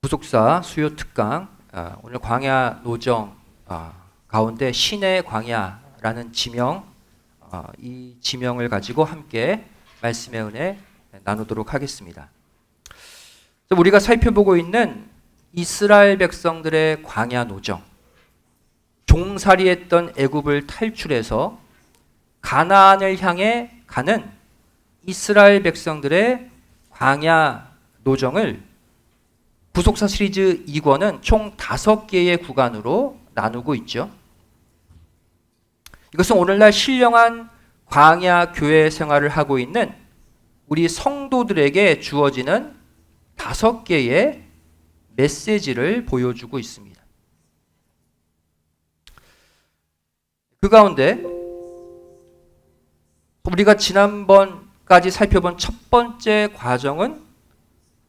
부속사 수요 특강 오늘 광야 노정 가운데 신의 광야라는 지명 이 지명을 가지고 함께 말씀의 은혜 나누도록 하겠습니다. 우리가 살펴보고 있는 이스라엘 백성들의 광야 노정, 종살이했던 애굽을 탈출해서 가나안을 향해 가는 이스라엘 백성들의 광야 노정을 부속사 시리즈 2권은 총 5개의 구간으로 나누고 있죠. 이것은 오늘날 신령한 광야 교회 생활을 하고 있는 우리 성도들에게 주어지는 5개의 메시지를 보여주고 있습니다. 그 가운데 우리가 지난번까지 살펴본 첫 번째 과정은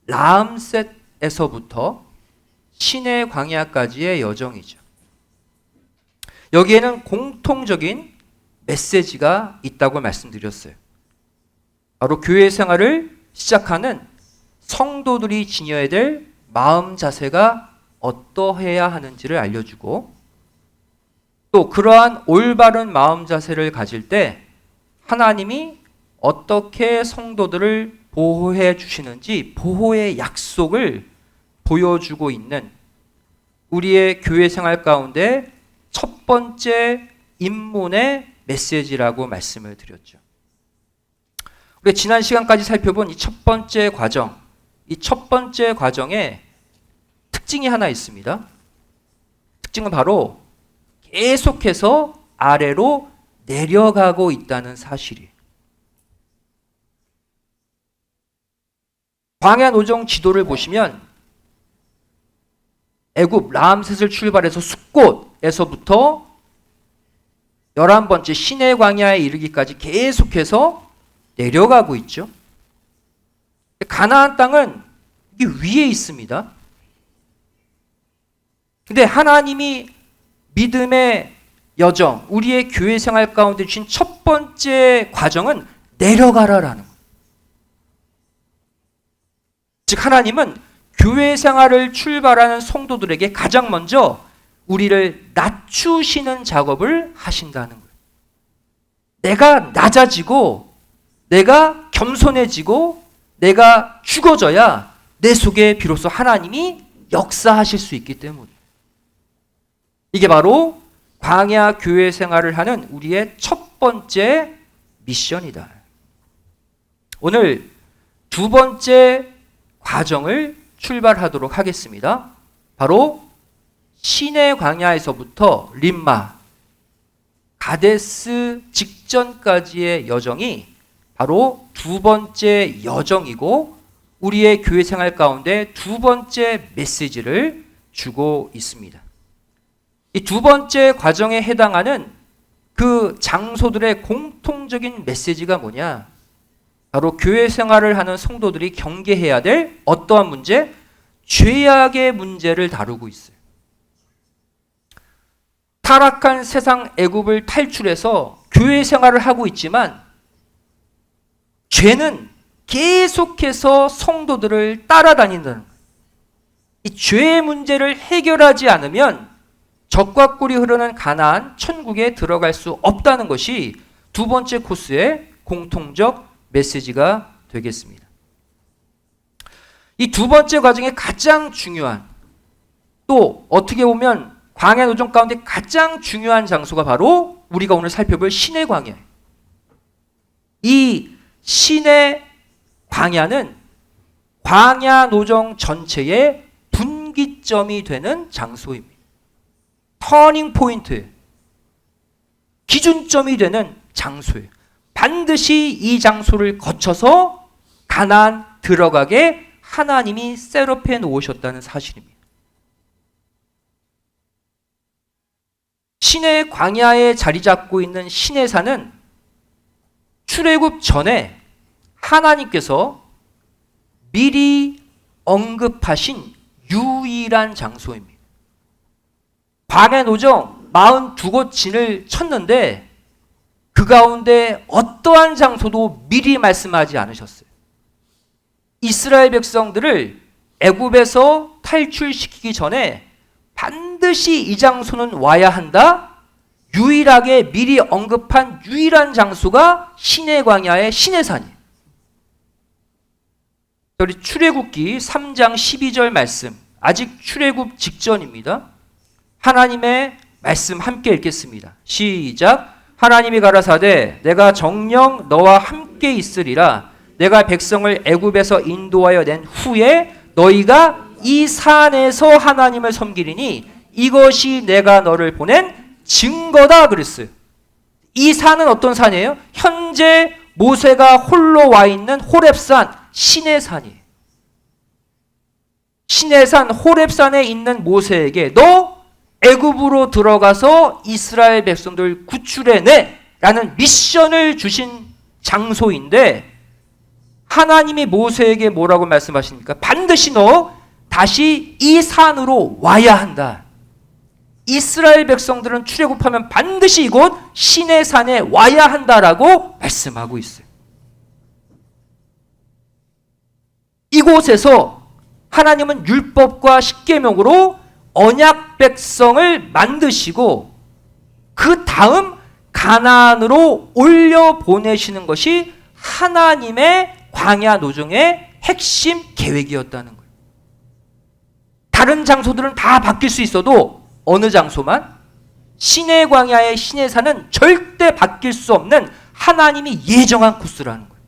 라암셋에서부터 신의 광야까지의 여정이죠. 여기에는 공통적인 메시지가 있다고 말씀드렸어요. 바로 교회 생활을 시작하는 성도들이 지녀야 될 마음 자세가 어떠해야 하는지를 알려주고, 또 그러한 올바른 마음 자세를 가질 때 하나님이 어떻게 성도들을 보호해 주시는지 보호의 약속을 보여주고 있는 우리의 교회 생활 가운데 첫 번째 입문의 메시지라고 말씀을 드렸죠. 우리 지난 시간까지 살펴본 이 첫 번째 과정, 이 첫 번째 과정에 특징이 하나 있습니다. 특징은 바로 계속해서 아래로 내려가고 있다는 사실이에요. 광야 노정 지도를 보시면 애굽 라암셋을 출발해서 숫곳에서부터 11번째 신의 광야에 이르기까지 계속해서 내려가고 있죠. 가나안 땅은 이게 위에 있습니다. 근데 하나님이 믿음의 여정, 우리의 교회 생활 가운데 주신 첫 번째 과정은 내려가라라는 거예요. 즉 하나님은 교회 생활을 출발하는 성도들에게 가장 먼저 우리를 낮추시는 작업을 하신다는 거예요. 내가 낮아지고 내가 겸손해지고 내가 죽어져야 내 속에 비로소 하나님이 역사하실 수 있기 때문에, 이게 바로 광야 교회 생활을 하는 우리의 첫 번째 미션이다. 오늘 두 번째 과정을 출발하도록 하겠습니다. 바로 신의 광야에서부터 림마, 가데스 직전까지의 여정이 바로 두 번째 여정이고 우리의 교회 생활 가운데 두 번째 메시지를 주고 있습니다. 이 두 번째 과정에 해당하는 그 장소들의 공통적인 메시지가 뭐냐? 바로 교회 생활을 하는 성도들이 경계해야 될 어떠한 문제? 죄악의 문제를 다루고 있어요. 타락한 세상 애굽을 탈출해서 교회 생활을 하고 있지만 죄는 계속해서 성도들을 따라다닌다는 거예요. 이 죄의 문제를 해결하지 않으면 적과 꿀이 흐르는 가나안 천국에 들어갈 수 없다는 것이 두 번째 코스의 공통적 메시지가 되겠습니다. 이 두 번째 과정의 가장 중요한, 또 어떻게 보면 광야 노정 가운데 가장 중요한 장소가 바로 우리가 오늘 살펴볼 신의 광야예요. 이 신의 광야는 광야 노정 전체의 분기점이 되는 장소입니다. 터닝 포인트, 기준점이 되는 장소예요. 반드시 이 장소를 거쳐서 가나안 들어가게 하나님이 셋업해 놓으셨다는 사실입니다. 신의 광야에 자리 잡고 있는 신의 산은 출애굽 전에 하나님께서 미리 언급하신 유일한 장소입니다. 광야 노정 42곳 진을 쳤는데 그 가운데 어떠한 장소도 미리 말씀하지 않으셨어요. 이스라엘 백성들을 애굽에서 탈출시키기 전에 반드시 이 장소는 와야 한다. 유일하게 미리 언급한 유일한 장소가 시내 광야의 시내산이에요. 우리 출애굽기 3장 12절 말씀, 아직 출애굽 직전입니다. 하나님의 말씀 함께 읽겠습니다. 시작. 하나님이 가라사대 내가 정녕 너와 함께 있으리라. 내가 백성을 애굽에서 인도하여 낸 후에 너희가 이 산에서 하나님을 섬기리니 이것이 내가 너를 보낸 증거다 그랬어요. 이 산은 어떤 산이에요? 현재 모세가 홀로 와 있는 호렙산 시내산이에요. 시내산 호렙산에 있는 모세에게 너 애굽으로 들어가서 이스라엘 백성들 구출해내 라는 미션을 주신 장소인데, 하나님이 모세에게 뭐라고 말씀하십니까? 반드시 너 다시 이 산으로 와야 한다. 이스라엘 백성들은 출애굽하면 반드시 이곳 시내산에 와야 한다라고 말씀하고 있어요. 이곳에서 하나님은 율법과 십계명으로 언약 백성을 만드시고 그 다음 가나안으로 올려 보내시는 것이 하나님의 광야 노정의 핵심 계획이었다는 거예요. 다른 장소들은 다 바뀔 수 있어도 어느 장소만? 시내 광야의 시내산은 절대 바뀔 수 없는 하나님이 예정한 코스라는 거예요.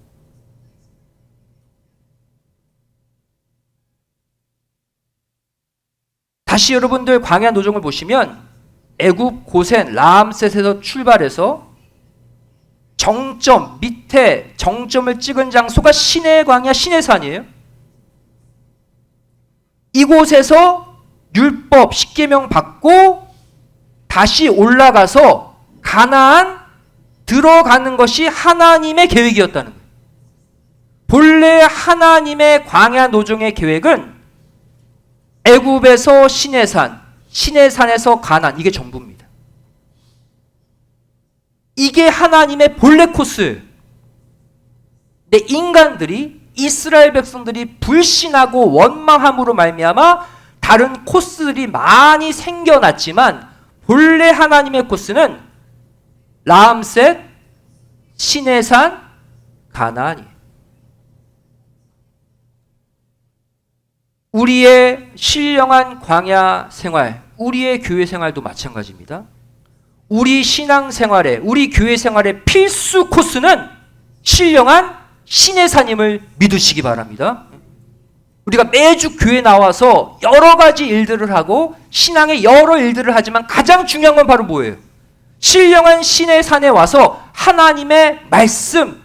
다시 여러분들 광야 노정을 보시면 애굽 고센 라암셋에서 출발해서 정점 밑에 정점을 찍은 장소가 시내 광야 시내산이에요. 이곳에서 율법 십계명 받고 다시 올라가서 가나안 들어가는 것이 하나님의 계획이었다는 거예요. 본래 하나님의 광야 노정의 계획은 애굽에서 시내산, 시내산에서 가나안, 이게 전부입니다. 이게 하나님의 본래 코스. 근데 인간들이, 이스라엘 백성들이 불신하고 원망함으로 말미암아 다른 코스들이 많이 생겨났지만 본래 하나님의 코스는 라암셋, 시내산, 가나안이에요. 우리의 신령한 광야 생활, 우리의 교회 생활도 마찬가지입니다. 우리 신앙 생활에, 우리 교회 생활의 필수 코스는 신령한 시내산임을 믿으시기 바랍니다. 우리가 매주 교회 나와서 여러 가지 일들을 하고 신앙의 여러 일들을 하지만 가장 중요한 건 바로 뭐예요? 신령한 시내산에 와서 하나님의 말씀,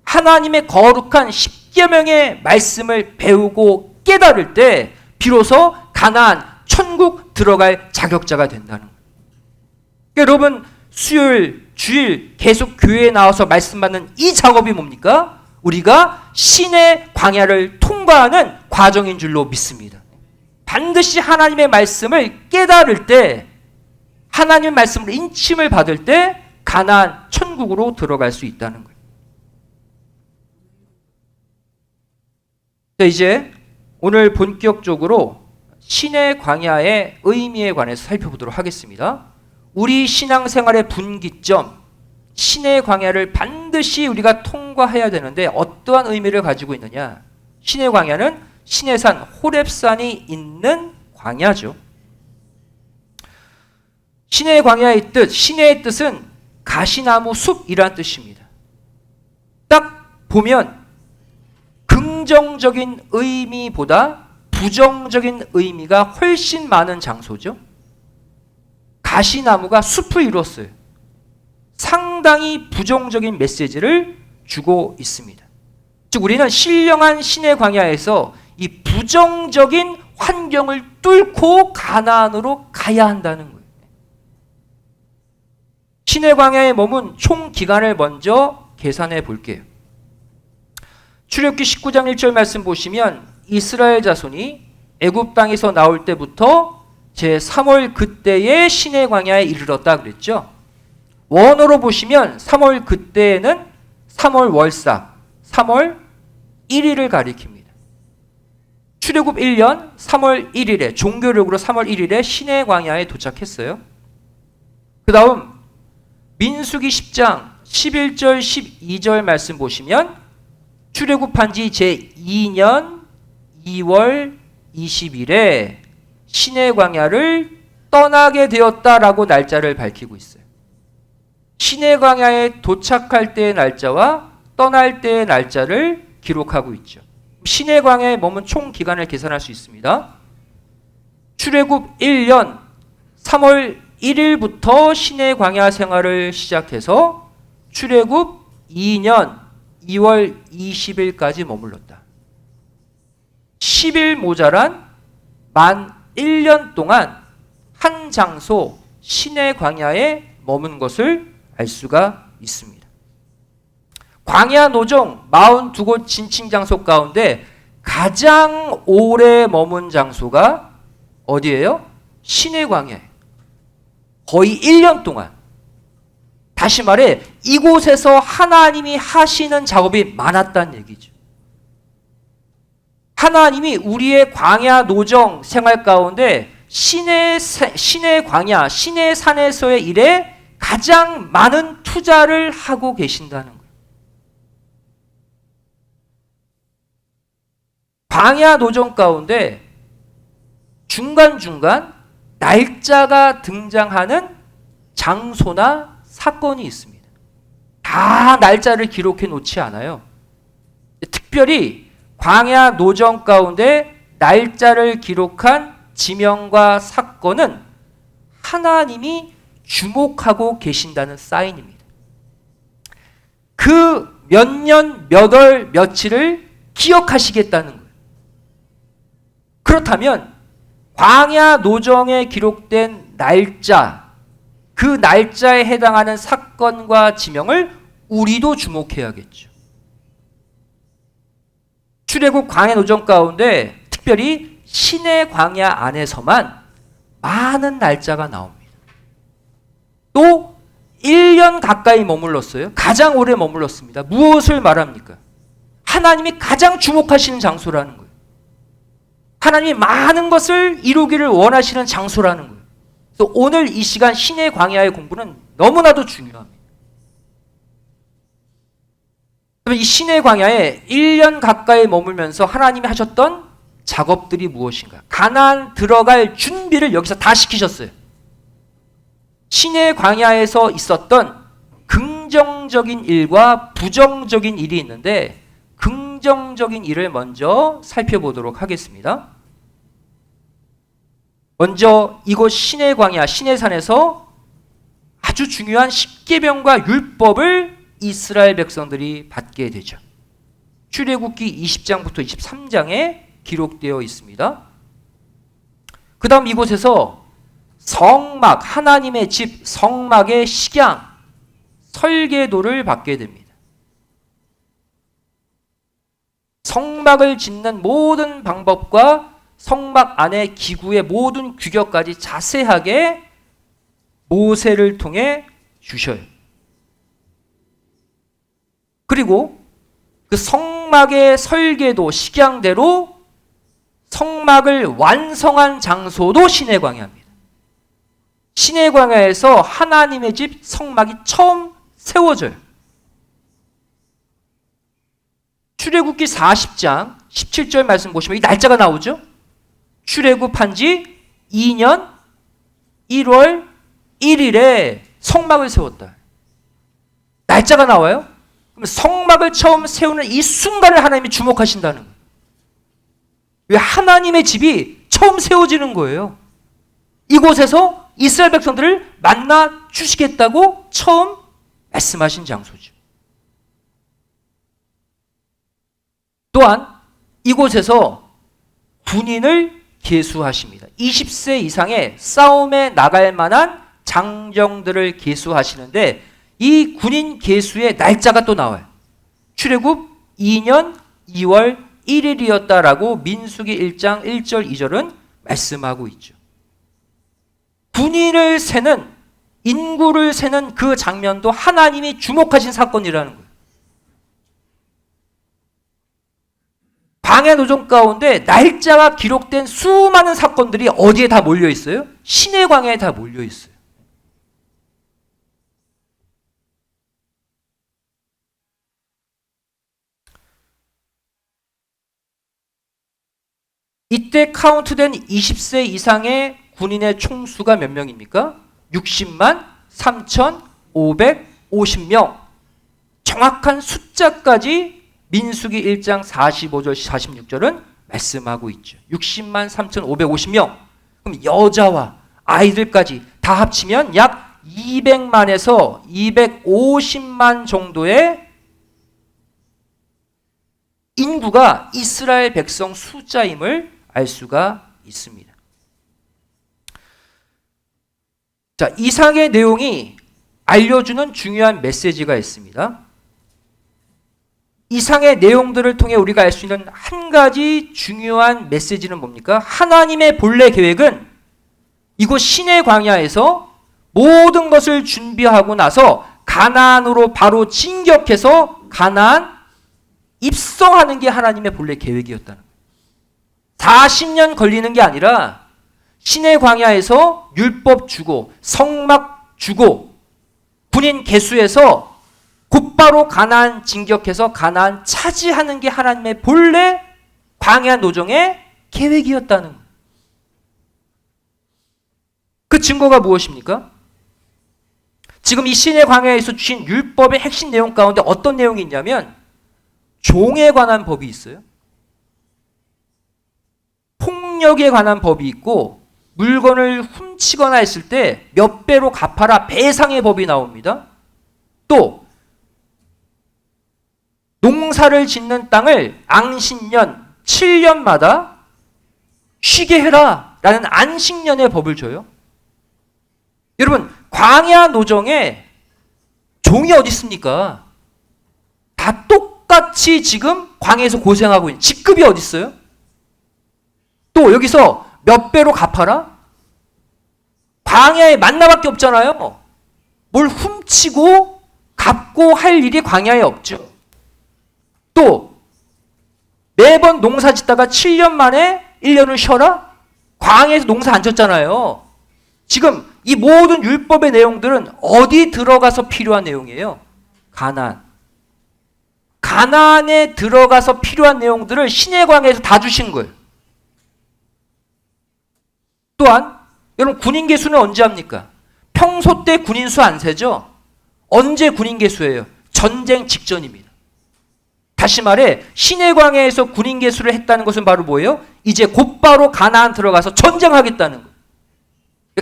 하나님의 거룩한 십계명의 말씀을 배우고 깨달을 때 비로소 가나안, 천국 들어갈 자격자가 된다는 거예요. 그러니까 여러분 수요일, 주일 계속 교회에 나와서 말씀 받는 이 작업이 뭡니까? 우리가 신의 광야를 통과하는 과정인 줄로 믿습니다. 반드시 하나님의 말씀을 깨달을 때, 하나님의 말씀으로 인침을 받을 때 가나안, 천국으로 들어갈 수 있다는 거예요. 자, 이제 오늘 본격적으로 신의 광야의 의미에 관해서 살펴보도록 하겠습니다. 우리 신앙생활의 분기점, 신의 광야를 반드시 우리가 통과해야 되는데 어떠한 의미를 가지고 있느냐? 신의 광야는 시내산 호렙산이 있는 광야죠. 신의 광야의 뜻, 신의 뜻은 가시나무 숲이란 뜻입니다. 딱 보면 긍정적인 의미보다 부정적인 의미가 훨씬 많은 장소죠. 가시나무가 숲을 이뤘어요. 상당히 부정적인 메시지를 주고 있습니다. 즉 우리는 신령한 신의 광야에서 이 부정적인 환경을 뚫고 가나안으로 가야 한다는 거예요. 신의 광야에 머문 총 기간을 먼저 계산해 볼게요. 출애굽기 19장 1절 말씀 보시면 이스라엘 자손이 애굽 땅에서 나올 때부터 제3월 그때에 신의 광야에 이르렀다 그랬죠. 원어로 보시면 3월 그때에는 3월 월삭, 3월 1일을 가리킵니다. 출애굽 1년 3월 1일에 종교력으로 3월 1일에 시내 광야에 도착했어요. 그 다음 민수기 10장 11절 12절 말씀 보시면 출애굽한 지 제2년 2월 20일에 시내 광야를 떠나게 되었다라고 날짜를 밝히고 있어요. 시내 광야에 도착할 때의 날짜와 떠날 때의 날짜를 기록하고 있죠. 시내 광야에 머문 총 기간을 계산할 수 있습니다. 출애굽 1년 3월 1일부터 시내 광야 생활을 시작해서 출애굽 2년 2월 20일까지 머물렀다. 10일 모자란 만 1년 동안 한 장소 시내 광야에 머문 것을 알 수가 있습니다. 광야 노정 42곳 진칭 장소 가운데 가장 오래 머문 장소가 어디예요? 시내 광야예요. 거의 1년 동안. 다시 말해 이곳에서 하나님이 하시는 작업이 많았다는 얘기죠. 하나님이 우리의 광야 노정 생활 가운데 시내 광야, 시내 산에서의 일에 가장 많은 투자를 하고 계신다는 거예요. 광야 노정 가운데 중간중간 날짜가 등장하는 장소나 사건이 있습니다. 다 날짜를 기록해 놓지 않아요. 특별히 광야 노정 가운데 날짜를 기록한 지명과 사건은 하나님이 주목하고 계신다는 사인입니다. 그 몇 년, 몇 월, 며칠을 기억하시겠다는 거예요. 그렇다면 광야 노정에 기록된 날짜, 그 날짜에 해당하는 사건과 지명을 우리도 주목해야겠죠. 출애굽 광야 노정 가운데 특별히 시내 광야 안에서만 많은 날짜가 나옵니다. 또 1년 가까이 머물렀어요. 가장 오래 머물렀습니다. 무엇을 말합니까? 하나님이 가장 주목하시는 장소라는 거예요. 하나님이 많은 것을 이루기를 원하시는 장소라는 거예요. 그래서 오늘 이 시간 시내 광야의 공부는 너무나도 중요합니다. 이 시내 광야에 1년 가까이 머물면서 하나님이 하셨던 작업들이 무엇인가? 가나안 들어갈 준비를 여기서 다 시키셨어요. 시내 광야에서 있었던 긍정적인 일과 부정적인 일이 있는데 긍정적인 일을 먼저 살펴보도록 하겠습니다. 먼저 이곳 시내 광야, 시내산에서 아주 중요한 십계명과 율법을 이스라엘 백성들이 받게 되죠. 출애굽기 20장부터 23장에 기록되어 있습니다. 그 다음 이곳에서 성막, 하나님의 집 성막의 식양, 설계도를 받게 됩니다. 성막을 짓는 모든 방법과 성막 안의 기구의 모든 규격까지 자세하게 모세를 통해 주셔요. 그리고 그 성막의 설계도, 식양대로 성막을 완성한 장소도 시내 광야입니다. 시내 광야에서 하나님의 집 성막이 처음 세워져요. 출애굽기 40장 17절 말씀 보시면 이 날짜가 나오죠. 출애굽한 지 2년 1월 1일에 성막을 세웠다. 날짜가 나와요. 그럼 성막을 처음 세우는 이 순간을 하나님이 주목하신다는 거예요. 왜? 하나님의 집이 처음 세워지는 거예요. 이곳에서 이스라엘 백성들을 만나 주시겠다고 처음 말씀하신 장소죠. 또한 이곳에서 군인을 계수하십니다. 20세 이상의 싸움에 나갈 만한 장정들을 계수하시는데 이 군인 계수의 날짜가 또 나와요. 출애굽 2년 2월 1일이었다라고 민수기 1장 1절 2절은 말씀하고 있죠. 군인을 세는, 인구를 세는 그 장면도 하나님이 주목하신 사건이라는 거예요. 광야 노정 가운데 날짜가 기록된 수많은 사건들이 어디에 다 몰려 있어요? 시내 광야에 다 몰려 있어요. 이때 카운트된 20세 이상의 군인의 총수가 몇 명입니까? 60만 3,550명. 정확한 숫자까지 민수기 1장 45절 46절은 말씀하고 있죠. 60만 3,550명. 그럼 여자와 아이들까지 다 합치면 약 200만에서 250만 정도의 인구가 이스라엘 백성 숫자임을 알 수가 있습니다. 자, 이상의 내용이 알려주는 중요한 메시지가 있습니다. 이상의 내용들을 통해 우리가 알 수 있는 한 가지 중요한 메시지는 뭡니까? 하나님의 본래 계획은 이곳 시내 광야에서 모든 것을 준비하고 나서 가나안으로 바로 진격해서 가나안 입성하는 게 하나님의 본래 계획이었다는 거예요. 40년 걸리는 게 아니라 시내 광야에서 율법 주고 성막 주고 군인 계수해서 곧바로 가나안 진격해서 가나안 차지하는 게 하나님의 본래 광야 노정의 계획이었다는 거예요. 그 증거가 무엇입니까? 지금 이 시내 광야에서 주신 율법의 핵심 내용 가운데 어떤 내용이 있냐면 종에 관한 법이 있어요. 폭력에 관한 법이 있고 물건을 훔치거나 했을 때 몇 배로 갚아라 배상의 법이 나옵니다. 또 농사를 짓는 땅을 앙신년 7년마다 쉬게 해라 라는 안식년의 법을 줘요. 여러분 광야 노정에 종이 어디 있습니까? 다 똑같이 지금 광야에서 고생하고 있는 직급이 어디 있어요? 또 여기서 몇 배로 갚아라? 광야에 만나밖에 없잖아요. 뭘 훔치고 갚고 할 일이 광야에 없죠. 또 매번 농사 짓다가 7년 만에 1년을 쉬어라? 광야에서 농사 안 졌잖아요. 지금 이 모든 율법의 내용들은 어디 들어가서 필요한 내용이에요? 가나안. 가나안에 들어가서 필요한 내용들을 시내 광야에서 다 주신 거예요. 또한 여러분 군인 계수는 언제 합니까? 평소 때 군인 수 안 세죠? 언제 군인 계수예요? 전쟁 직전입니다. 다시 말해 시내 광야에서 군인 계수를 했다는 것은 바로 뭐예요? 이제 곧바로 가나안 들어가서 전쟁하겠다는 거예요.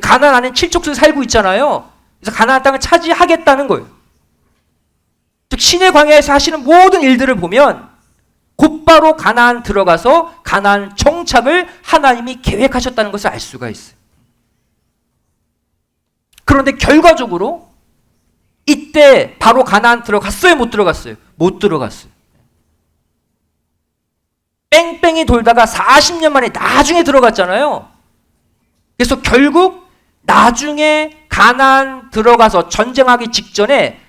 가나안 안에 칠족들이 살고 있잖아요. 그래서 가나안 땅을 차지하겠다는 거예요. 즉 시내 광야에서 하시는 모든 일들을 보면 곧바로 가나안 들어가서 가나안 정착을 하나님이 계획하셨다는 것을 알 수가 있어요. 그런데 결과적으로 이때 바로 가나안 들어갔어요? 못 들어갔어요? 못 들어갔어요. 뺑뺑이 돌다가 40년 만에 나중에 들어갔잖아요. 그래서 결국 나중에 가나안 들어가서 전쟁하기 직전에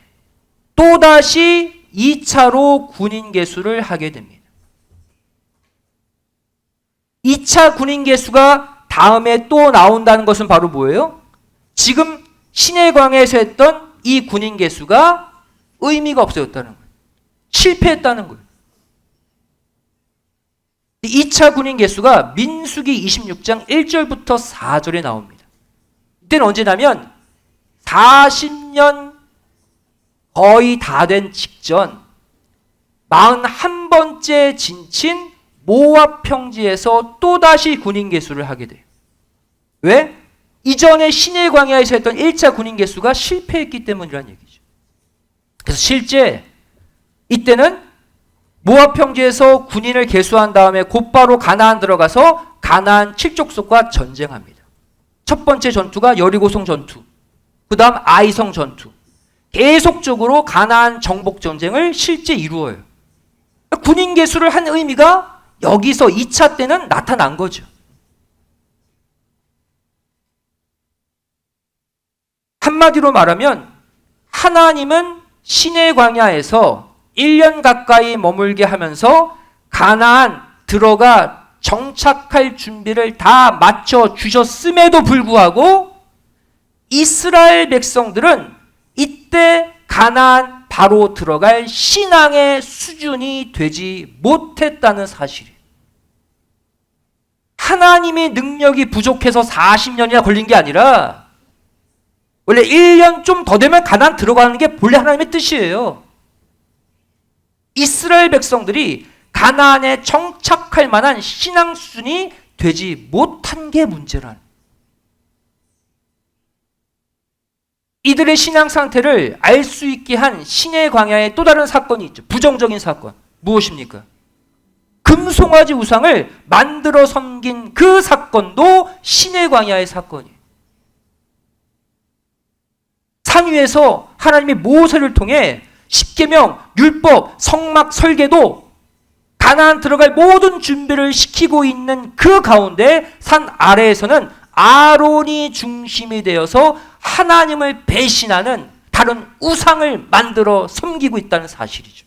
또다시 2차로 군인 계수를 하게 됩니다. 2차 군인 계수가 다음에 또 나온다는 것은 바로 뭐예요? 지금 시내 광야에서 했던 이 군인 계수가 의미가 없어졌다는 거예요. 실패했다는 거예요. 2차 군인 계수가 민수기 26장 1절부터 4절에 나옵니다. 이때는 언제냐면 40년 거의 다 된 직전 41번째 진친 모압 평지에서 또다시 군인 계수를 하게 돼요. 왜? 이전에 시내 광야에서 했던 1차 군인 계수가 실패했기 때문이라는 얘기죠. 그래서 실제 이때는 모압 평지에서 군인을 계수한 다음에 곧바로 가나안 들어가서 가나안 칠족속과 전쟁합니다. 첫 번째 전투가 여리고성 전투, 그 다음 아이성 전투. 계속적으로 가나안 정복 전쟁을 실제 이루어요. 군인 계수를 한 의미가 여기서 2차 때는 나타난 거죠. 한마디로 말하면 하나님은 시내 광야에서 1년 가까이 머물게 하면서 가나안 들어가 정착할 준비를 다 마쳐 주셨음에도 불구하고 이스라엘 백성들은 이때 가나안 바로 들어갈 신앙의 수준이 되지 못했다는 사실이에요. 하나님의 능력이 부족해서 40년이나 걸린 게 아니라 원래 1년 좀 더 되면 가나안 들어가는 게 본래 하나님의 뜻이에요. 이스라엘 백성들이 가나안에 정착할 만한 신앙 수준이 되지 못한 게 문제란. 이들의 신앙 상태를 알 수 있게 한 신의 광야의 또 다른 사건이 있죠. 부정적인 사건. 무엇입니까? 금송아지 우상을 만들어 섬긴 그 사건도 신의 광야의 사건이에요. 산 위에서 하나님이 모세를 통해 십계명, 율법, 성막 설계도 가나안 들어갈 모든 준비를 시키고 있는 그 가운데 산 아래에서는 아론이 중심이 되어서 하나님을 배신하는 다른 우상을 만들어 섬기고 있다는 사실이죠.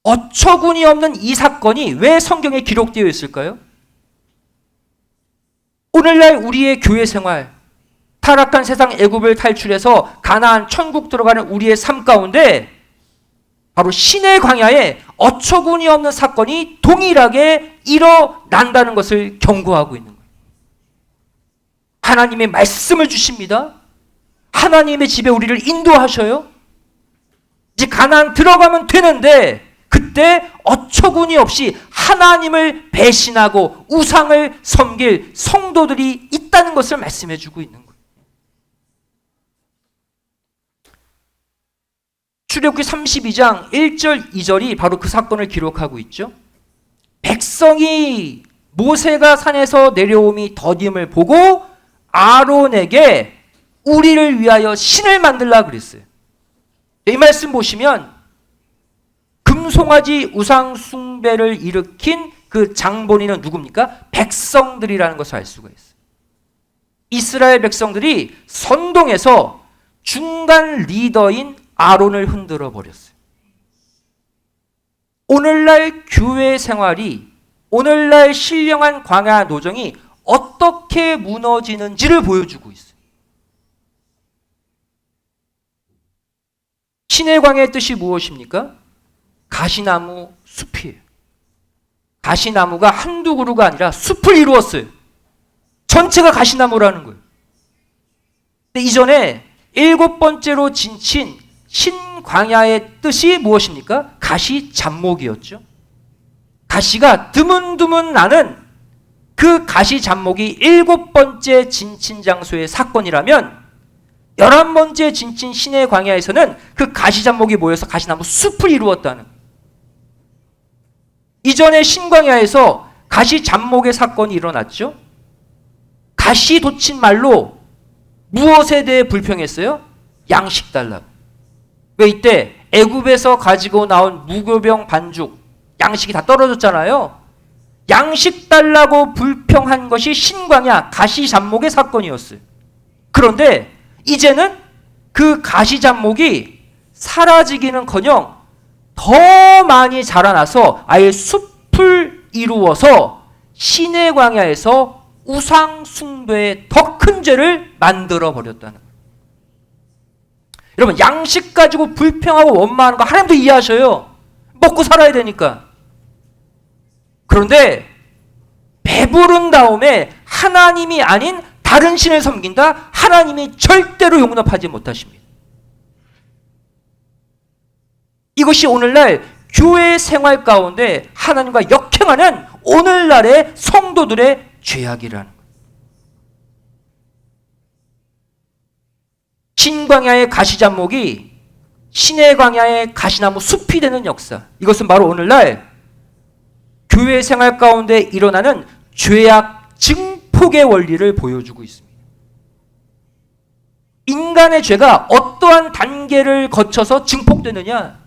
어처구니 없는 이 사건이 왜 성경에 기록되어 있을까요? 오늘날 우리의 교회 생활, 타락한 세상 애굽을 탈출해서 가나안 천국 들어가는 우리의 삶 가운데 바로 신의 광야에 어처구니 없는 사건이 동일하게 일어난다는 것을 경고하고 있는 거예요. 하나님의 말씀을 주십니다. 하나님의 집에 우리를 인도하셔요. 이제 가나안 들어가면 되는데 그때 어처구니 없이 하나님을 배신하고 우상을 섬길 성도들이 있다는 것을 말씀해 주고 있는 거예요. 출애굽기 32장 1절 2절이 바로 그 사건을 기록하고 있죠. 백성이 모세가 산에서 내려옴이 더딤을 보고 아론에게 우리를 위하여 신을 만들라 그랬어요. 이 말씀 보시면 금송아지 우상 숭배를 일으킨 그 장본인은 누굽니까? 백성들이라는 것을 알 수가 있어요. 이스라엘 백성들이 선동해서 중간 리더인 아론을 흔들어 버렸어요. 오늘날 교회 생활이, 오늘날 신령한 광야 노정이 어떻게 무너지는지를 보여주고 있어요. 신의 광야의 뜻이 무엇입니까? 가시나무 숲이에요. 가시나무가 한두 그루가 아니라 숲을 이루었어요. 전체가 가시나무라는 거예요. 근데 이전에 7번째로 진친 신광야의 뜻이 무엇입니까? 가시 잡목이었죠. 가시가 드문드문 나는 그 가시 잡목이 7번째 진친 장소의 사건이라면 11번째 진친 신의 광야에서는 그 가시 잡목이 모여서 가시나무 숲을 이루었다는 거예요. 이전에 신광야에서 가시 잡목의 사건이 일어났죠. 가시 돋친 말로 무엇에 대해 불평했어요? 양식 달라고. 왜 이때 애굽에서 가지고 나온 무교병 반죽 양식이 다 떨어졌잖아요. 양식 달라고 불평한 것이 신광야 가시 잡목의 사건이었어요. 그런데 이제는 그 가시 잡목이 사라지기는커녕 더 많이 자라나서 아예 숲을 이루어서 신의 광야에서 우상 숭배의 더 큰 죄를 만들어 버렸다는 거예요. 여러분, 양식 가지고 불평하고 원망하는 거 하나님도 이해하셔요. 먹고 살아야 되니까. 그런데 배부른 다음에 하나님이 아닌 다른 신을 섬긴다? 하나님이 절대로 용납하지 못하십니다. 이것이 오늘날 교회 생활 가운데 하나님과 역행하는 오늘날의 성도들의 죄악이라는 거예요. 신광야의 가시잡목이 신의 광야의 가시나무 숲이 되는 역사. 이것은 바로 오늘날 교회 생활 가운데 일어나는 죄악 증폭의 원리를 보여주고 있습니다. 인간의 죄가 어떠한 단계를 거쳐서 증폭되느냐?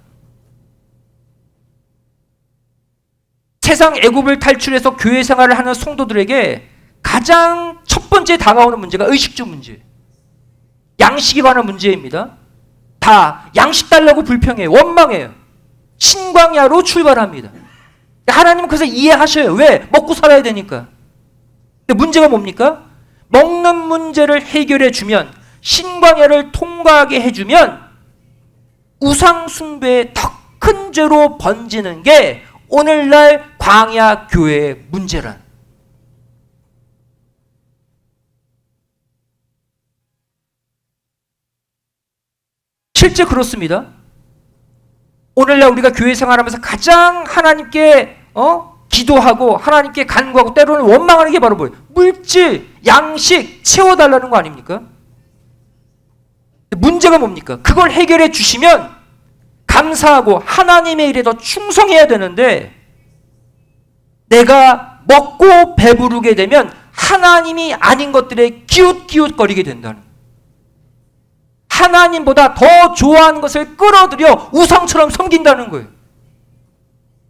세상 애굽을 탈출해서 교회 생활을 하는 성도들에게 가장 첫 번째 다가오는 문제가 의식주 문제, 양식에 관한 문제입니다. 다 양식 달라고 불평해요. 원망해요. 신광야로 출발합니다. 하나님은 그래서 이해하셔요. 왜? 먹고 살아야 되니까. 근데 문제가 뭡니까? 먹는 문제를 해결해 주면, 신광야를 통과하게 해주면 우상 숭배의 더 큰 죄로 번지는 게 오늘날 광야 교회의 문제란. 실제 그렇습니다. 오늘날 우리가 교회 생활하면서 가장 하나님께 기도하고 하나님께 간구하고 때로는 원망하는 게 바로 뭐예요? 물질, 양식 채워달라는 거 아닙니까? 문제가 뭡니까? 그걸 해결해 주시면 감사하고 하나님의 일에 더 충성해야 되는데, 내가 먹고 배부르게 되면 하나님이 아닌 것들에 기웃기웃거리게 된다는, 하나님보다 더 좋아하는 것을 끌어들여 우상처럼 섬긴다는 거예요.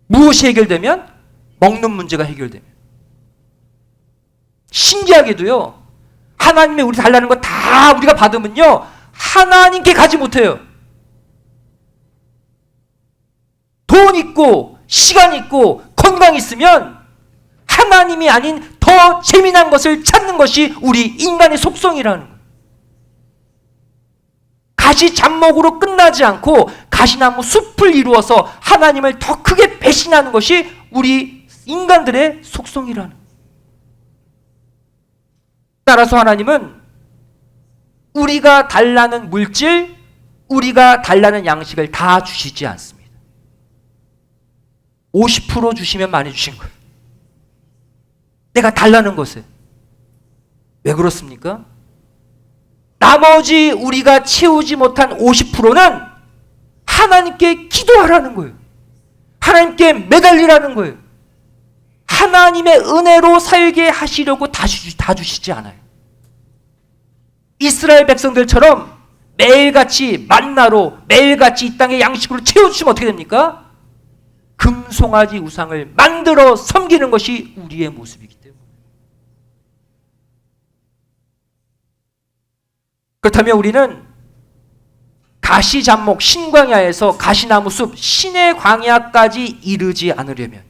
무엇이 해결되면? 먹는 문제가 해결되면. 신기하게도요, 하나님의 우리 달라는 거 다 우리가 받으면요, 하나님께 가지 못해요. 돈 있고 시간 있고 건강 있으면 하나님이 아닌 더 재미난 것을 찾는 것이 우리 인간의 속성이라는 거예요. 가시 잡목으로 끝나지 않고 가시나무 숲을 이루어서 하나님을 더 크게 배신하는 것이 우리 인간들의 속성이라는 거예요. 따라서 하나님은 우리가 달라는 물질, 우리가 달라는 양식을 다 주시지 않습니다. 50% 주시면 많이 주신 거예요. 내가 달라는 것을. 왜 그렇습니까? 나머지 우리가 채우지 못한 50%는 하나님께 기도하라는 거예요. 하나님께 매달리라는 거예요. 하나님의 은혜로 살게 하시려고 다 주시지 않아요. 이스라엘 백성들처럼 매일같이 만나로 매일같이 이 땅의 양식으로 채워주시면 어떻게 됩니까? 금송아지 우상을 만들어 섬기는 것이 우리의 모습이기 때문에. 그렇다면 우리는 가시잡목 신광야에서 가시나무 숲 신의 광야까지 이르지 않으려면,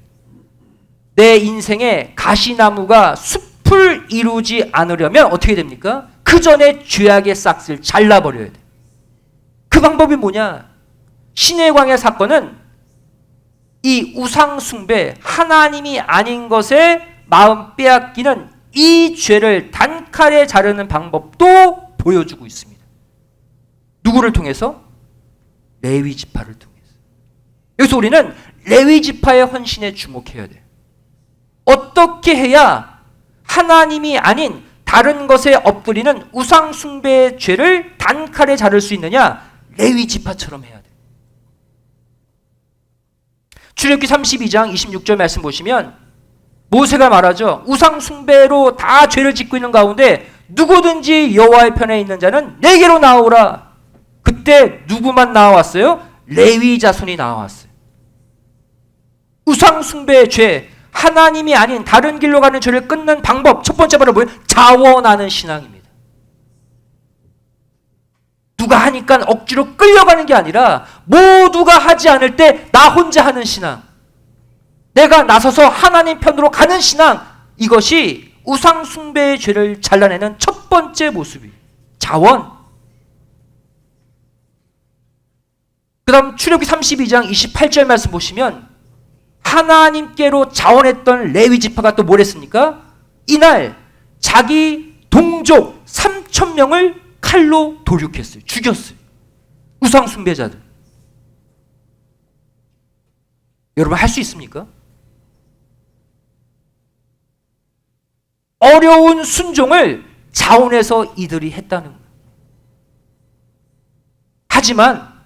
내 인생에 가시나무가 숲을 이루지 않으려면 어떻게 됩니까? 그 전에 죄악의 싹을 잘라버려야 돼. 그 방법이 뭐냐? 신의 광야 사건은 이 우상 숭배, 하나님이 아닌 것에 마음 빼앗기는 이 죄를 단칼에 자르는 방법도 보여주고 있습니다. 누구를 통해서? 레위 지파를 통해서. 여기서 우리는 레위 지파의 헌신에 주목해야 돼요. 어떻게 해야 하나님이 아닌 다른 것에 엎드리는 우상 숭배의 죄를 단칼에 자를 수 있느냐? 레위 지파처럼 해야 돼요. 출애굽기 32장 26절 말씀 보시면 모세가 말하죠. 우상 숭배로 다 죄를 짓고 있는 가운데 누구든지 여호와의 편에 있는 자는 내게로 나오라. 그때 누구만 나왔어요? 레위 자손이 나왔어요. 우상 숭배의 죄, 하나님이 아닌 다른 길로 가는 죄를 끊는 방법, 첫 번째 바로 뭐예요? 자원하는 신앙입니다. 누가 하니까 억지로 끌려가는 게 아니라 모두가 하지 않을 때 나 혼자 하는 신앙, 내가 나서서 하나님 편으로 가는 신앙, 이것이 우상 숭배의 죄를 잘라내는 첫 번째 모습이에요. 자원. 그 다음 출애굽기 32장 28절 말씀 보시면 하나님께로 자원했던 레위 지파가 또 뭘 했습니까? 이날 자기 동족 3,000명을 칼로 도륙했어요. 죽였어요. 우상 숭배자들. 여러분 할 수 있습니까? 어려운 순종을 자원해서 이들이 했다는 거예요. 하지만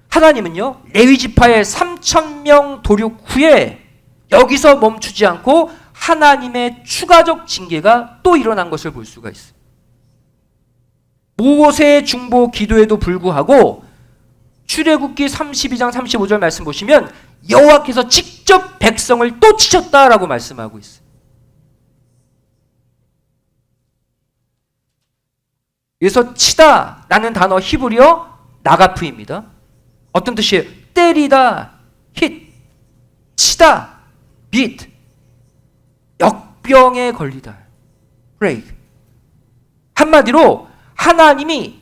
하나님은요, 레위 지파의 3,000명 도륙 후에 여기서 멈추지 않고 하나님의 추가적 징계가 또 일어난 것을 볼 수가 있어요. 모세의 중보 기도에도 불구하고 출애굽기 32장 35절 말씀 보시면 여호와께서 직접 백성을 또 치셨다라고 말씀하고 있어요. 그래서 치다라는 단어 히브리어 나가프입니다. 어떤 뜻이에요? 때리다, hit, 치다, beat, 역병에 걸리다, break. 한마디로 하나님이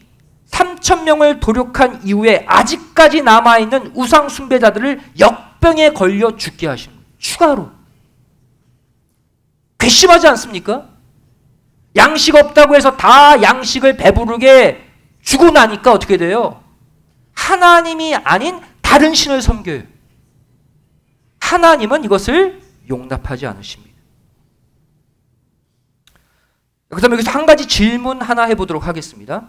3,000명을 도륙한 이후에 아직까지 남아있는 우상 숭배자들을 역병에 걸려 죽게 하신 거예요. 추가로. 괘씸하지 않습니까? 양식 없다고 해서 다 양식을 배부르게 주고 나니까 어떻게 돼요? 하나님이 아닌 다른 신을 섬겨요. 하나님은 이것을 용납하지 않으십니다. 그 다음에 여기서 한 가지 질문 하나 해보도록 하겠습니다.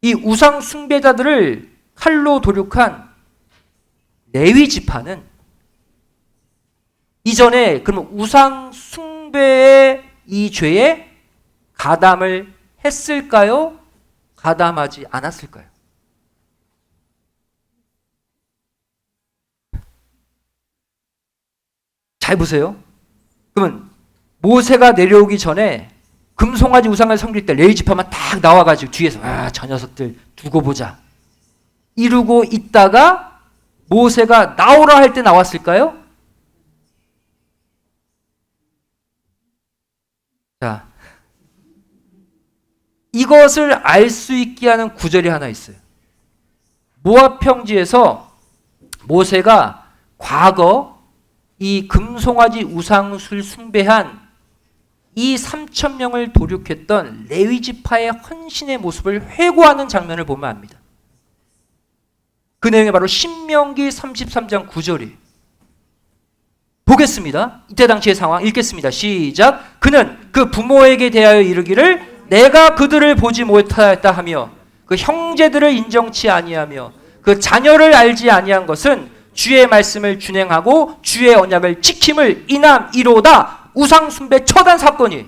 이 우상 숭배자들을 칼로 도륙한 레위 지파는 이전에 그러면 우상 숭배의 이 죄에 가담을 했을까요? 가담하지 않았을까요? 잘 보세요. 그러면 모세가 내려오기 전에 금송아지 우상을 섬길 때 레위 지파만 딱 나와가지고 뒤에서 저 녀석들 두고 보자 이러고 있다가 모세가 나오라 할 때 나왔을까요? 자, 이것을 알 수 있게 하는 구절이 하나 있어요. 모압 평지에서 모세가 과거 이 금송아지 우상술 숭배한 이 3,000명을 도륙했던 레위 지파의 헌신의 모습을 회고하는 장면을 보면 압니다. 그 내용이 바로 신명기 33장 9절이 보겠습니다. 이때 당시의 상황 읽겠습니다. 시작. 그는 그 부모에게 대하여 이르기를 내가 그들을 보지 못하였다 하며 그 형제들을 인정치 아니하며 그 자녀를 알지 아니한 것은 주의 말씀을 준행하고 주의 언약을 지킴을 인함이로다. 우상 숭배 처단 사건이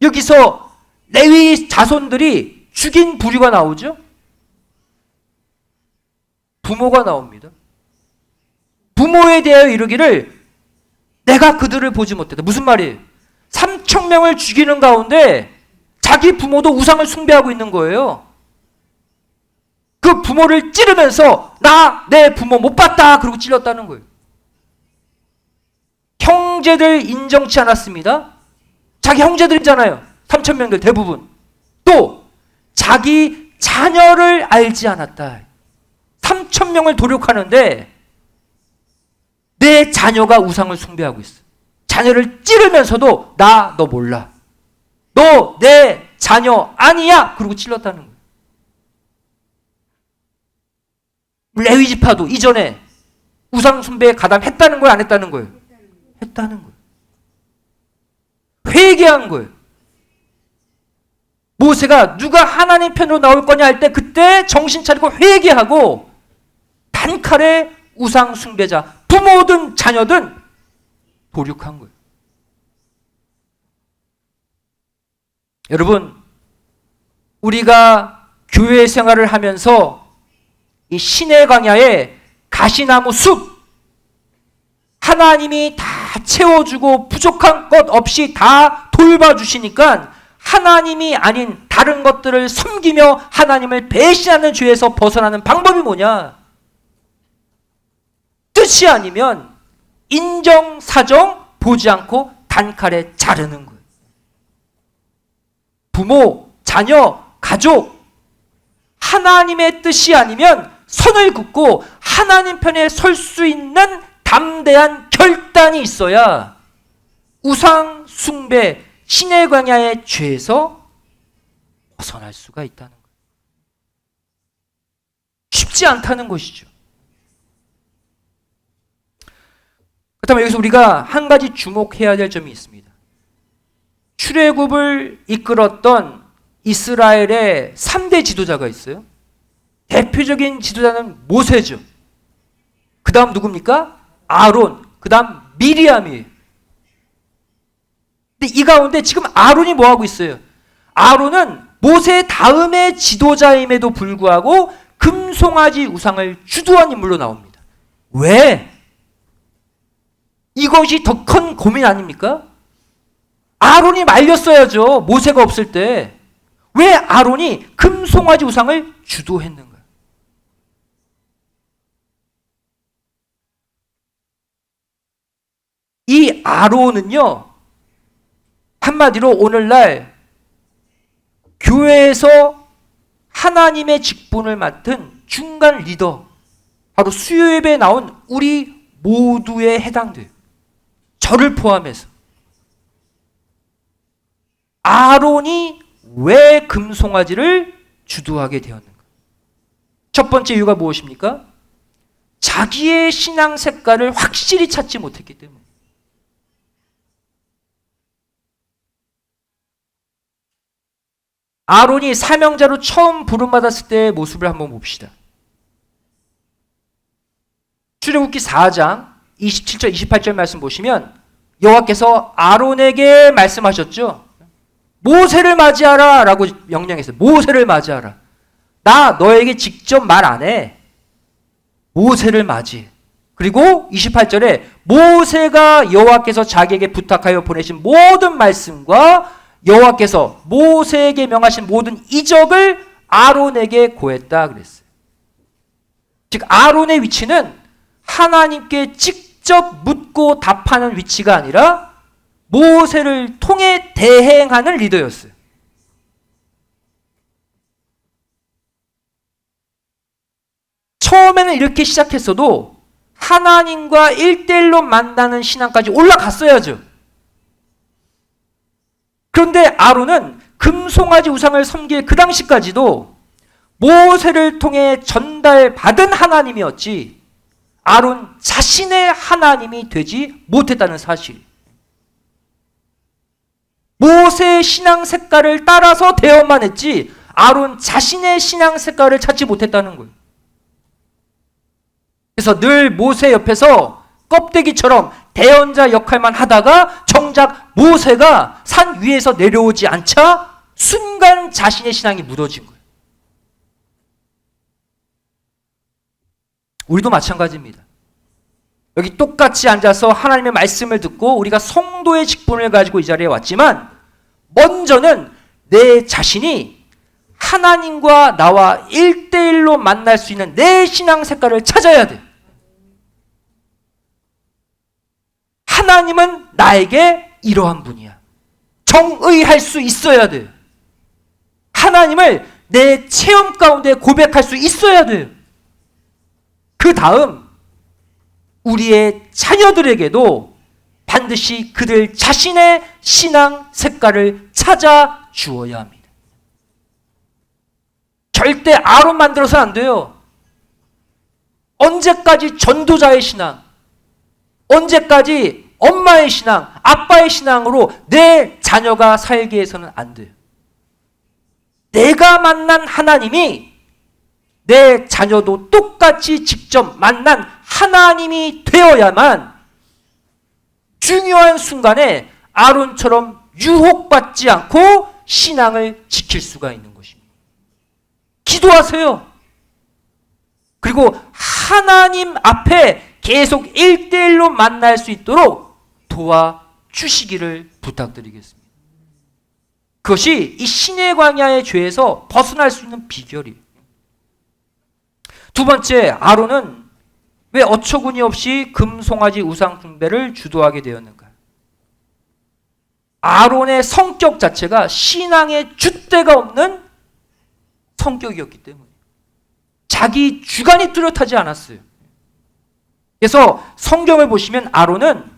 여기서 레위 자손들이 죽인 부류가 나오죠. 부모가 나옵니다. 부모에 대하여 이르기를 내가 그들을 보지 못했다. 무슨 말이에요? 3,000명을 죽이는 가운데 자기 부모도 우상을 숭배하고 있는 거예요. 그 부모를 찌르면서 나 내 부모 못 봤다 그러고 찔렀다는 거예요. 형제들 인정치 않았습니다. 자기 형제들이잖아요. 3,000명들 대부분. 또 자기 자녀를 알지 않았다. 3,000명을 도륙하는데 내 자녀가 우상을 숭배하고 있어. 자녀를 찌르면서도 나 너 몰라. 너 내 자녀 아니야. 그러고 찔렀다는 거예요. 레위 지파도 이전에 우상 숭배에 가담했다는 거예요, 안 했다는 거예요? 했다는 거예요. 회개한 거예요. 모세가 누가 하나님 편으로 나올 거냐 할 때 그때 정신 차리고 회개하고 단칼에 우상 숭배자 부모든 자녀든 도륙한 거예요. 여러분, 우리가 교회 생활을 하면서 이 신의 광야에 가시나무 숲 하나님이 다 채워주고 부족한 것 없이 다 돌봐주시니까 하나님이 아닌 다른 것들을 섬기며 하나님을 배신하는 죄에서 벗어나는 방법이 뭐냐? 뜻이 아니면 인정사정 보지 않고 단칼에 자르는 거예요. 부모, 자녀, 가족 하나님의 뜻이 아니면 선을 긋고 하나님 편에 설 수 있는 담대한 결단이 있어야 우상 숭배 신의 광야의 죄에서 벗어날 수가 있다는 거예요. 쉽지 않다는 것이죠. 그렇다면 여기서 우리가 한 가지 주목해야 될 점이 있습니다. 출애굽을 이끌었던 이스라엘의 3대 지도자가 있어요. 대표적인 지도자는 모세죠. 그 다음 누굽니까? 아론, 그 다음 미리암이에요. 근데 이 가운데 지금 아론이 뭐하고 있어요? 아론은 모세 다음의 지도자임에도 불구하고 금송아지 우상을 주도한 인물로 나옵니다. 왜? 이것이 더 큰 고민 아닙니까? 아론이 말렸어야죠. 모세가 없을 때. 왜 아론이 금송아지 우상을 주도했는가? 이 아론은요, 한마디로 오늘날 교회에서 하나님의 직분을 맡은 중간 리더, 바로 수요예배에 나온 우리 모두에 해당돼요. 저를 포함해서. 아론이 왜 금송아지를 주도하게 되었는가? 첫 번째 이유가 무엇입니까? 자기의 신앙 색깔을 확실히 찾지 못했기 때문에. 아론이 사명자로 처음 부름받았을 때의 모습을 한번 봅시다. 출애굽기 4장 27절 28절 말씀 보시면 여호와께서 아론에게 말씀하셨죠. 모세를 맞이하라 라고 명령했어요. 모세를 맞이하라. 나 너에게 직접 말 안 해. 모세를 맞이해. 그리고 28절에 모세가 여호와께서 자기에게 부탁하여 보내신 모든 말씀과 여호와께서 모세에게 명하신 모든 이적을 아론에게 고했다 그랬어요. 즉 아론의 위치는 하나님께 직접 묻고 답하는 위치가 아니라 모세를 통해 대행하는 리더였어요. 처음에는 이렇게 시작했어도 하나님과 1대1로 만나는 신앙까지 올라갔어야죠. 그런데 아론은 금송아지 우상을 섬길 그 당시까지도 모세를 통해 전달받은 하나님이었지 아론 자신의 하나님이 되지 못했다는 사실. 모세의 신앙 색깔을 따라서 대언만 했지 아론 자신의 신앙 색깔을 찾지 못했다는 거예요. 그래서 늘 모세 옆에서 껍데기처럼 대언자 역할만 하다가 정작 모세가 산 위에서 내려오지 않자 순간 자신의 신앙이 무너진 거예요. 우리도 마찬가지입니다. 여기 똑같이 앉아서 하나님의 말씀을 듣고 우리가 성도의 직분을 가지고 이 자리에 왔지만 먼저는 내 자신이 하나님과 나와 1대1로 만날 수 있는 내 신앙 색깔을 찾아야 돼. 하나님은 나에게 이러한 분이야. 정의할 수 있어야 돼. 하나님을 내 체험 가운데 고백할 수 있어야 돼. 그 다음 우리의 자녀들에게도 반드시 그들 자신의 신앙 색깔을 찾아 주어야 합니다. 절대 아론 만들어서는 안 돼요. 언제까지 전도자의 신앙, 언제까지 엄마의 신앙, 아빠의 신앙으로 내 자녀가 살게 해서는 안 돼요. 내가 만난 하나님이 내 자녀도 똑같이 직접 만난 하나님이 되어야만 중요한 순간에 아론처럼 유혹받지 않고 신앙을 지킬 수가 있는 것입니다. 기도하세요. 그리고 하나님 앞에 계속 1대1로 만날 수 있도록 도와주시기를 부탁드리겠습니다. 그것이 이 신의 광야의 죄에서 벗어날 수 있는 비결이에요. 두 번째, 아론은 왜 어처구니 없이 금송아지 우상 숭배를 주도하게 되었는가? 아론의 성격 자체가 신앙의 줏대가 없는 성격이었기 때문에 자기 주관이 뚜렷하지 않았어요. 그래서 성경을 보시면 아론은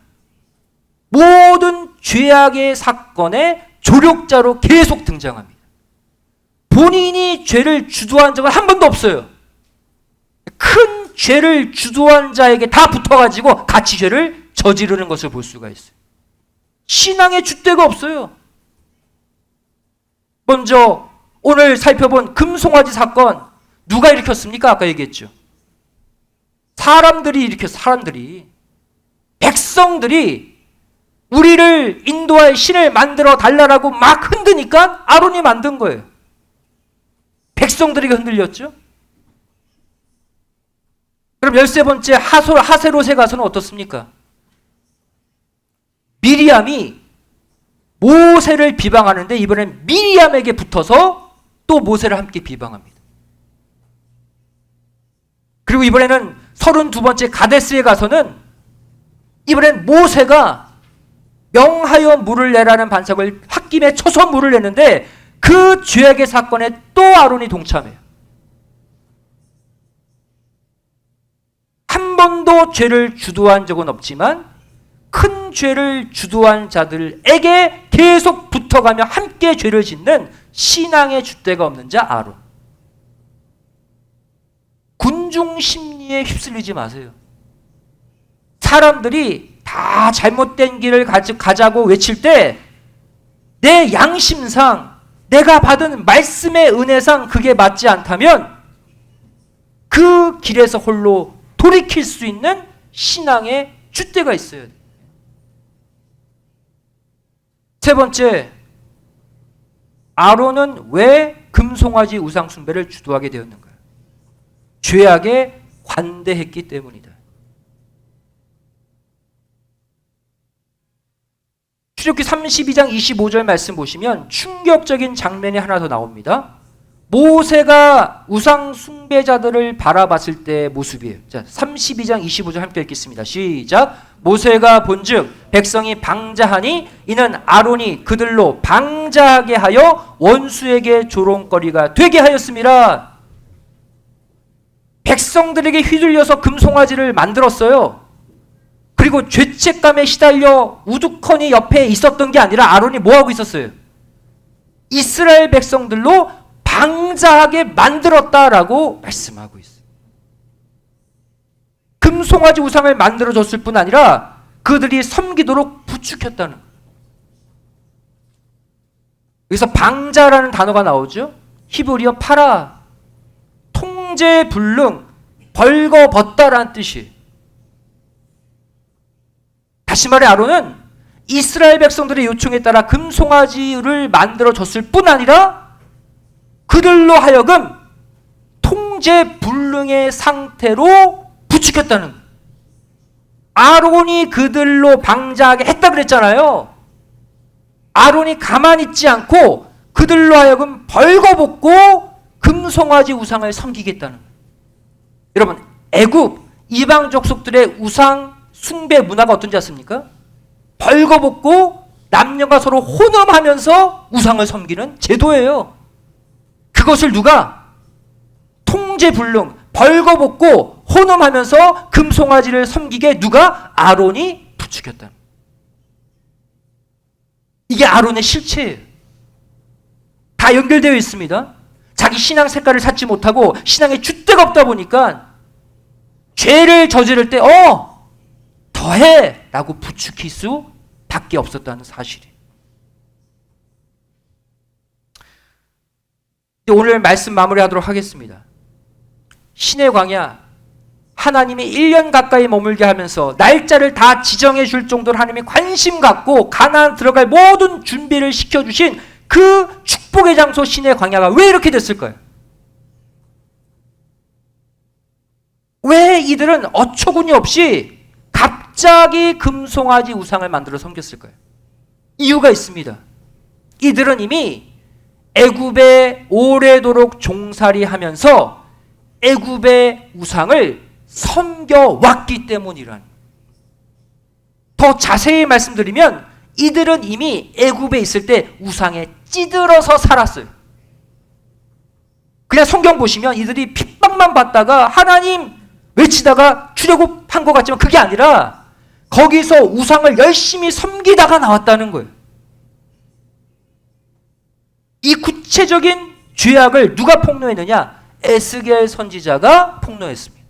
모든 죄악의 사건의 조력자로 계속 등장합니다. 본인이 죄를 주도한 적은 한 번도 없어요. 큰 죄를 주도한 자에게 다 붙어가지고 같이 죄를 저지르는 것을 볼 수가 있어요. 신앙의 줏대가 없어요. 먼저 오늘 살펴본 금송아지 사건 누가 일으켰습니까? 아까 얘기했죠. 사람들이 백성들이 우리를 인도할 신을 만들어 달라라고 막 흔드니까 아론이 만든 거예요. 백성들이 흔들렸죠. 그럼 13번째 하세롯에 가서는 어떻습니까? 미리암이 모세를 비방하는데 이번엔 미리암에게 붙어서 또 모세를 함께 비방합니다. 그리고 이번에는 32번째 가데스에 가서는 이번엔 모세가 명하여 물을 내라는 반석을 홧김에 쳐서 물을 내는데 그 죄악의 사건에 또 아론이 동참해요. 한 번도 죄를 주도한 적은 없지만 큰 죄를 주도한 자들에게 계속 붙어가며 함께 죄를 짓는 신앙의 줏대가 없는 자 아론. 군중 심리에 휩쓸리지 마세요. 사람들이 다 잘못된 길을 가자고 외칠 때 내 양심상 내가 받은 말씀의 은혜상 그게 맞지 않다면 그 길에서 홀로 돌이킬 수 있는 신앙의 줏대가 있어야 돼요. 세 번째, 아론은 왜 금송아지 우상 숭배를 주도하게 되었는가요? 죄악에 관대했기 때문이다. 출애굽기 32장 25절 말씀 보시면 충격적인 장면이 하나 더 나옵니다. 모세가 우상 숭배자들을 바라봤을 때의 모습이에요. 자, 32장 25절 함께 읽겠습니다. 시작. 모세가 본즉 백성이 방자하니 이는 아론이 그들로 방자하게 하여 원수에게 조롱거리가 되게 하였습니다. 백성들에게 휘둘려서 금송아지를 만들었어요. 그리고 죄책감에 시달려 우두커니 옆에 있었던 게 아니라 아론이 뭐하고 있었어요? 이스라엘 백성들로 방자하게 만들었다라고 말씀하고 있어요. 금송아지 우상을 만들어줬을 뿐 아니라 그들이 섬기도록 부추겼다는 거예요. 여기서 방자라는 단어가 나오죠. 히브리어 파라, 통제 불능, 벌거벗다라는 뜻이에요. 다시 말해 아론은 이스라엘 백성들의 요청에 따라 금송아지를 만들어줬을 뿐 아니라 그들로 하여금 통제불능의 상태로 부추겼다는 거예요. 아론이 그들로 방자하게 했다 그랬잖아요. 아론이 가만히 있지 않고 그들로 하여금 벌거벗고 금송아지 우상을 섬기겠다는 거예요. 여러분, 애굽 이방 족속들의 우상 숭배 문화가 어떤지 아십니까? 벌거벗고 남녀가 서로 혼음하면서 우상을 섬기는 제도예요. 그것을 누가 통제불능, 벌거벗고 혼음하면서 금송아지를 섬기게 누가? 아론이 부추겼다. 이게 아론의 실체예요. 다 연결되어 있습니다. 자기 신앙 색깔을 찾지 못하고 신앙의 줏대가 없다 보니까 죄를 저지를 때 더해! 라고 부추길 수밖에 없었다는 사실이에요. 오늘 말씀 마무리하도록 하겠습니다. 신의 광야, 하나님이 1년 가까이 머물게 하면서 날짜를 다 지정해 줄 정도로 하나님이 관심 갖고 가나안 들어갈 모든 준비를 시켜주신 그 축복의 장소 신의 광야가 왜 이렇게 됐을까요? 왜 이들은 어처구니 없이 갑자기 금송아지 우상을 만들어 섬겼을까요? 이유가 있습니다. 이들은 이미 애굽에 오래도록 종살이하면서 애굽의 우상을 섬겨왔기 때문이란. 더 자세히 말씀드리면 이들은 이미 애굽에 있을 때 우상에 찌들어서 살았어요. 그냥 성경 보시면 이들이 핍박만 받다가 하나님 외치다가 출애굽한 것 같지만 그게 아니라 거기서 우상을 열심히 섬기다가 나왔다는 거예요. 이 구체적인 죄악을 누가 폭로했느냐? 에스겔 선지자가 폭로했습니다.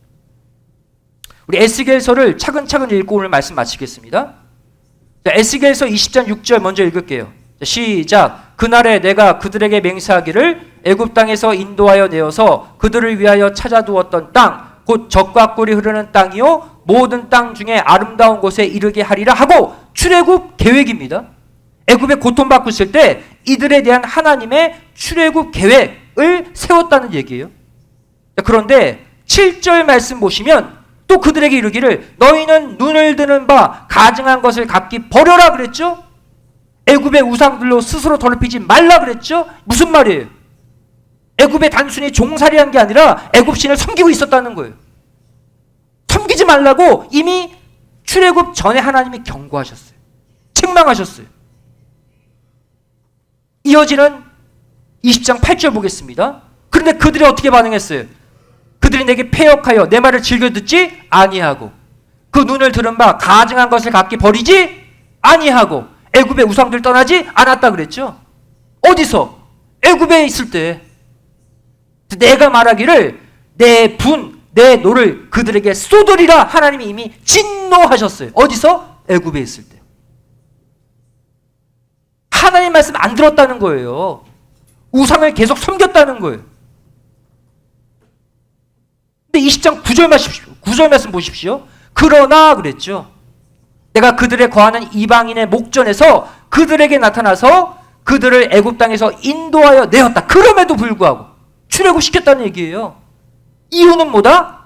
우리 에스겔서를 차근차근 읽고 오늘 말씀 마치겠습니다. 자, 에스겔서 20장 6절 먼저 읽을게요. 자, 시작. 그날에 내가 그들에게 맹세하기를 애굽 땅에서 인도하여 내어서 그들을 위하여 찾아두었던 땅 곧 젖과 꿀이 흐르는 땅이요 모든 땅 중에 아름다운 곳에 이르게 하리라 하고 출애굽 계획입니다. 애굽에 고통받고 있을 때 이들에 대한 하나님의 출애굽 계획을 세웠다는 얘기예요. 그런데 7절 말씀 보시면 또 그들에게 이르기를 너희는 눈을 드는 바 가증한 것을 각기 버려라 그랬죠. 애굽의 우상들로 스스로 더럽히지 말라 그랬죠. 무슨 말이에요? 애굽에 단순히 종살이한 게 아니라 애굽 신을 섬기고 있었다는 거예요. 섬기지 말라고 이미 출애굽 전에 하나님이 경고하셨어요. 책망하셨어요. 이어지는 20장 8절 보겠습니다. 그런데 그들이 어떻게 반응했어요? 그들이 내게 패역하여 내 말을 즐겨 듣지 아니하고 그 눈을 들은 바 가증한 것을 각기 버리지 아니하고 애굽의 우상들 떠나지 않았다 그랬죠. 어디서? 애굽에 있을 때 내가 말하기를 내 분, 내 노를 그들에게 쏟으리라 하나님이 이미 진노하셨어요. 어디서? 애굽에 있을 때. 하나님 말씀 안 들었다는 거예요. 우상을 계속 섬겼다는 거예요. 근데 20장 9절 말씀 보십시오. 그러나 그랬죠. 내가 그들의 거하는 이방인의 목전에서 그들에게 나타나서 그들을 애굽 땅에서 인도하여 내었다. 그럼에도 불구하고 출애굽시켰다는 얘기예요. 이유는 뭐다?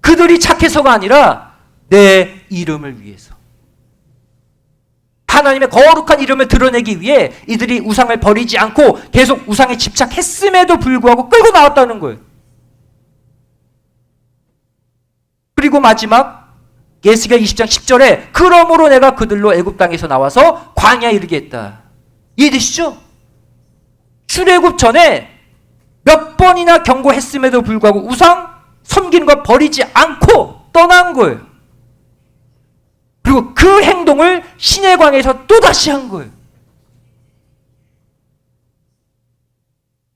그들이 착해서가 아니라 내 이름을 위해서. 하나님의 거룩한 이름을 드러내기 위해 이들이 우상을 버리지 않고 계속 우상에 집착했음에도 불구하고 끌고 나왔다는 거예요. 그리고 마지막 예스겔 20장 10절에 그러므로 내가 그들로 애굽 땅에서 나와서 광야에 이르게 했다. 이해되시죠? 출애굽 전에 몇 번이나 경고했음에도 불구하고 우상 섬기는 거 버리지 않고 떠난 거예요. 그리고 그 행동을 신의 광야에서 또다시 한 거예요.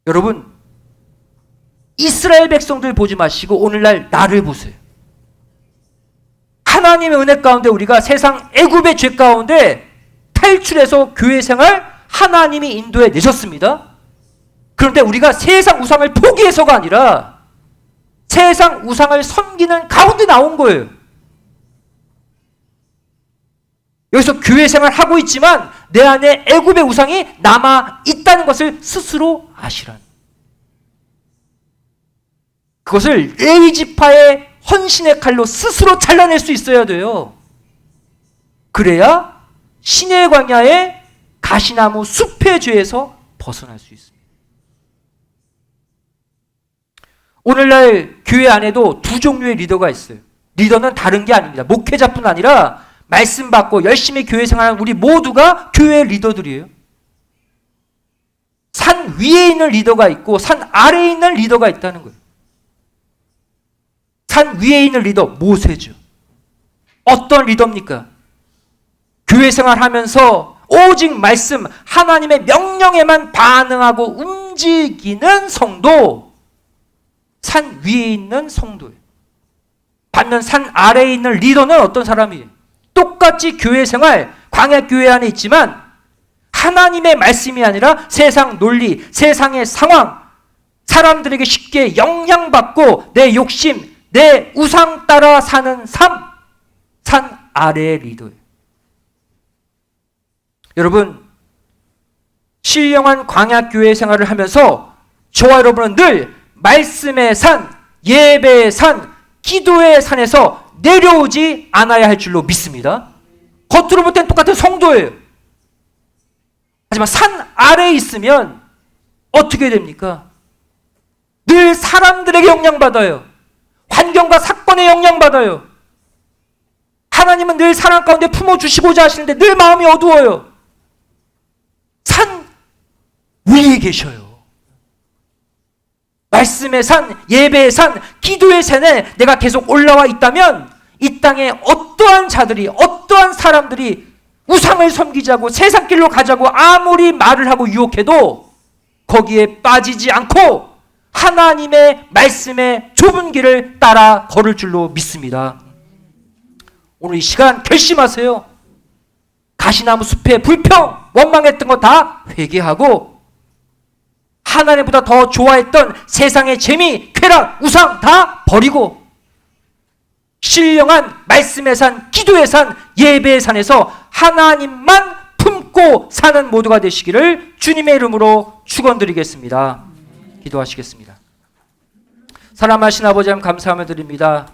여러분, 이스라엘 백성들 보지 마시고 오늘날 나를 보세요. 하나님의 은혜 가운데 우리가 세상 애굽의 죄 가운데 탈출해서 교회 생활 하나님이 인도해 내셨습니다. 그런데 우리가 세상 우상을 포기해서가 아니라 세상 우상을 섬기는 가운데 나온 거예요. 여기서 교회 생활 하고 있지만 내 안에 애굽의 우상이 남아 있다는 것을 스스로 아시라는. 그것을 레위 지파의 헌신의 칼로 스스로 잘라낼 수 있어야 돼요. 그래야 신의 광야의 가시나무 숲의 죄에서 벗어날 수 있습니다. 오늘날 교회 안에도 두 종류의 리더가 있어요. 리더는 다른 게 아닙니다. 목회자뿐 아니라 말씀 받고 열심히 교회 생활하는 우리 모두가 교회의 리더들이에요. 산 위에 있는 리더가 있고 산 아래에 있는 리더가 있다는 거예요. 산 위에 있는 리더 모세죠. 어떤 리더입니까? 교회 생활하면서 오직 말씀 하나님의 명령에만 반응하고 움직이는 성도, 산 위에 있는 성도예요. 반면 산 아래에 있는 리더는 어떤 사람이에요? 똑같이 교회 생활, 광야교회 안에 있지만 하나님의 말씀이 아니라 세상 논리, 세상의 상황, 사람들에게 쉽게 영향받고 내 욕심, 내 우상 따라 사는 삶, 산 아래의 리더예요. 여러분, 신령한 광야교회 생활을 하면서 저와 여러분은 늘 말씀의 산, 예배의 산, 기도의 산에서 내려오지 않아야 할 줄로 믿습니다. 겉으로 볼 땐 똑같은 성도예요. 하지만 산 아래에 있으면 어떻게 됩니까? 늘 사람들에게 영향받아요. 환경과 사건에 영향받아요. 하나님은 늘 사랑 가운데 품어주시고자 하시는데 늘 마음이 어두워요. 산 위에 계셔요. 말씀의 산, 예배의 산, 기도의 산에 내가 계속 올라와 있다면 이 땅에 어떠한 자들이, 어떠한 사람들이 우상을 섬기자고 세상 길로 가자고 아무리 말을 하고 유혹해도 거기에 빠지지 않고 하나님의 말씀의 좁은 길을 따라 걸을 줄로 믿습니다. 오늘 이 시간 결심하세요. 가시나무 숲의 불평, 원망했던 거 다 회개하고 하나님보다 더 좋아했던 세상의 재미, 쾌락, 우상 다 버리고 신령한 말씀의 산, 기도의 산, 예배의 산에서 하나님만 품고 사는 모두가 되시기를 주님의 이름으로 축원드리겠습니다. 기도하시겠습니다. 사랑하신 아버지 하나님 감사함을 드립니다.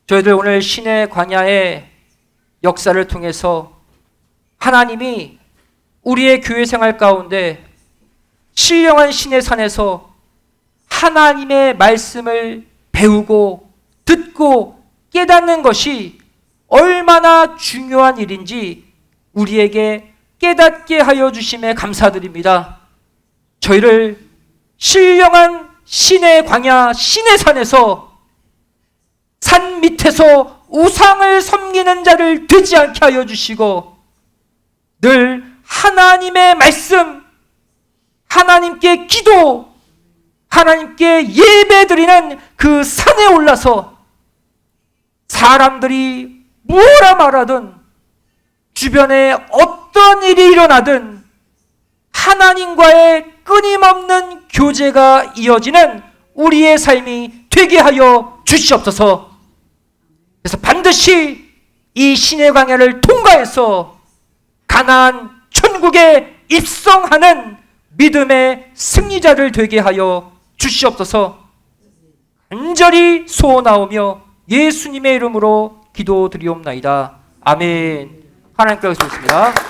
저희들 오늘 신의 광야의 역사를 통해서 하나님이 우리의 교회 생활 가운데 신령한 신의 산에서 하나님의 말씀을 배우고 듣고 깨닫는 것이 얼마나 중요한 일인지 우리에게 깨닫게 하여 주심에 감사드립니다. 저희를 신령한 신의 광야, 신의 산에서, 산 밑에서 우상을 섬기는 자를 되지 않게 하여 주시고, 늘 하나님의 말씀, 하나님께 기도, 하나님께 예배드리는 그 산에 올라서 사람들이 뭐라 말하든, 주변에 어떤 일이 일어나든 하나님과의 끊임없는 교제가 이어지는 우리의 삶이 되게 하여 주시옵소서. 그래서 반드시 이 신의 광야를 통과해서 가나안 천국에 입성하는 믿음의 승리자를 되게 하여 주시옵소서. 간절히 소원하오며 예수님의 이름으로 기도드리옵나이다. 아멘. 하나님께 기도드립니다.